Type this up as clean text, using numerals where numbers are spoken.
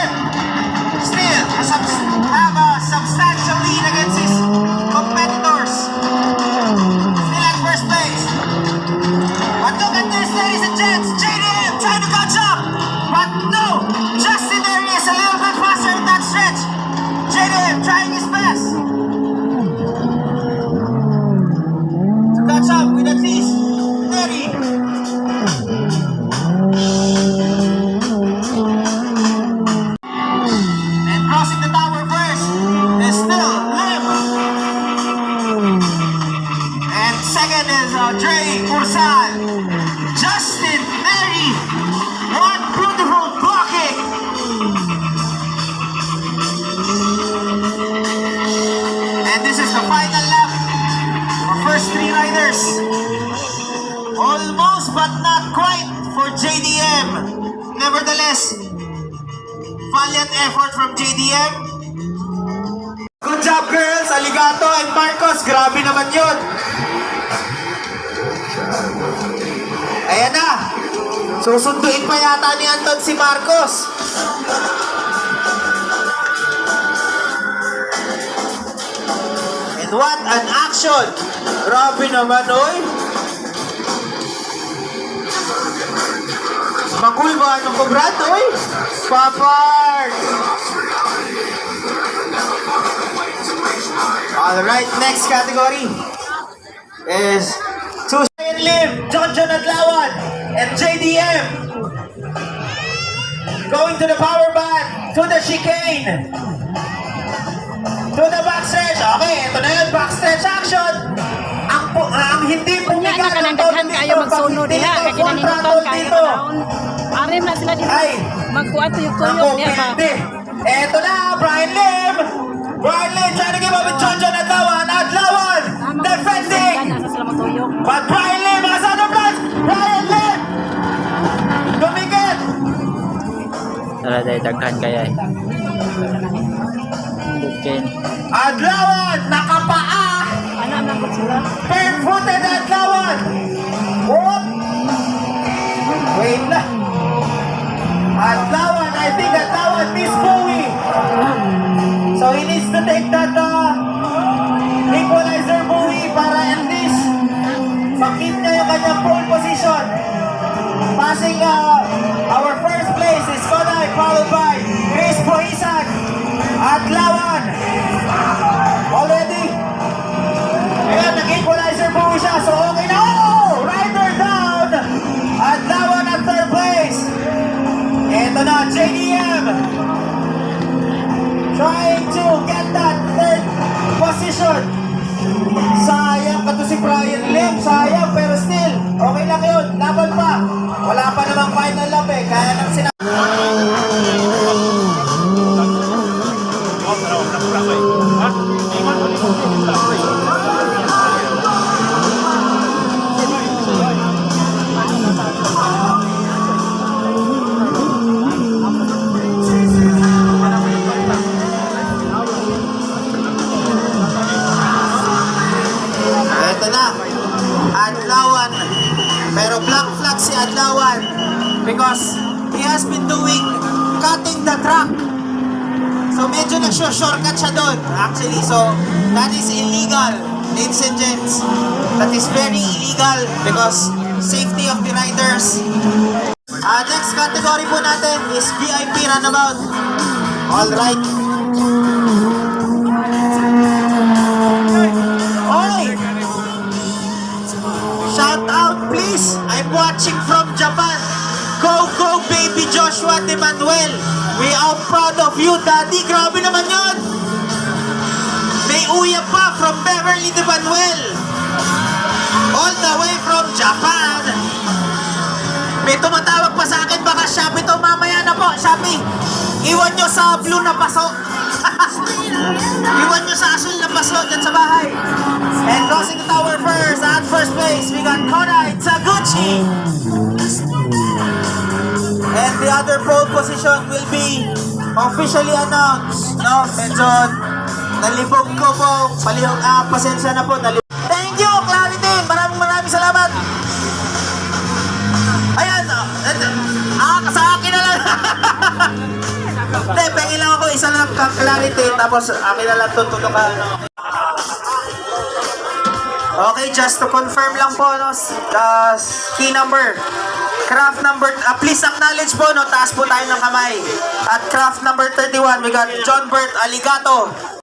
Lim still have a substantial lead against his competitors. Still at first place. But look at this, ladies and gents. JDM trying to catch up. But no, Justin there is a little bit faster in that stretch. JDM trying his best to catch up with at least Terry. And crossing the tower first is still Lim. And second is Dre Ursal. Justin, Terry. What beautiful blocking. And this is the final lap for first three riders. Almost but not quite for JDM. Nevertheless, valiant effort from JDM. Good job, girls. Aligato and Marcos. Grabe naman yun. Ayan na. Susunduin pa yata ni Anton si Marcos. And what an action. Grabe naman, oy. Makul ba? Anong kubrad, oy? Papart. Alright, next category is Susan Lim, John Adlawan, and JDM going to the power band, to the chicane, to the backstretch. Okay, ito na yun, backstretch action. Ang hindi pumiga ng total dito, pag hindi ito full throttle dito. Arim na sila dito. Magkuha tuyok-tuyok. Ito na, Brian Lim. Brian Lim trying to give up with John Adlawan. Adlawan defending. But Brian Lim has other plans. Brian Lim. Dumikit. Tara tayo, daghan kaya eh. Bukin. Adlawan, nakapaa. Barefooted Adlawan. Whoop. Wait lang. Adlawan, I think Adlawan missed Bowie. So he needs to take that equalizer buoy para at least makip niya yung kanyang pole position. Passing our first place is Koday, followed by Chris Poisan. Adlawan already. Ayan, nag-equalizer buoy siya. So okay na. Oh! Rider down. Adlawan at third place. Ito na, JDM. Trying to get that third position. Sayang ka to si Brian Lim. Sayang, pero still, okay lang yun. Laban pa. Wala pa namang final lap eh. Kaya nang Adlawan, pero black flag si Adlawan because he has been cutting the track. So medyo nag-shortcut siya doon actually. So that is illegal, ladies and gents. That is very illegal because safety of the riders. Next category po natin is VIP runabout. Alright. Shout out please, I'm watching from Japan. Go go baby Joshua De Manuel. We are proud of you daddy. Grabe naman yun. May uya pa from Beverly De Manuel. All the way from Japan. May tumatawag pa sa akin, baka Shopee to mamaya na po. Shopee, iwan nyo sa blue na paso. Iwan nyo sa asul na paso dyan sa bahay. And crossing the tower first, at first place, we got Koday Taguchi. And the other pole position will be officially announced. No, medyo nalibog ko po. Pasensya na po. Thank you, Clarity. Maraming salamat. Ayan, sa akin na lang. Hindi, pengi lang ako. Isa lang clarity. Tapos akin na lang tutulungan. Okay, just to confirm lang po, no, the key number. Craft number, please acknowledge po, no, taas po tayo ng kamay. At craft number 31, we got John Bert Aligato.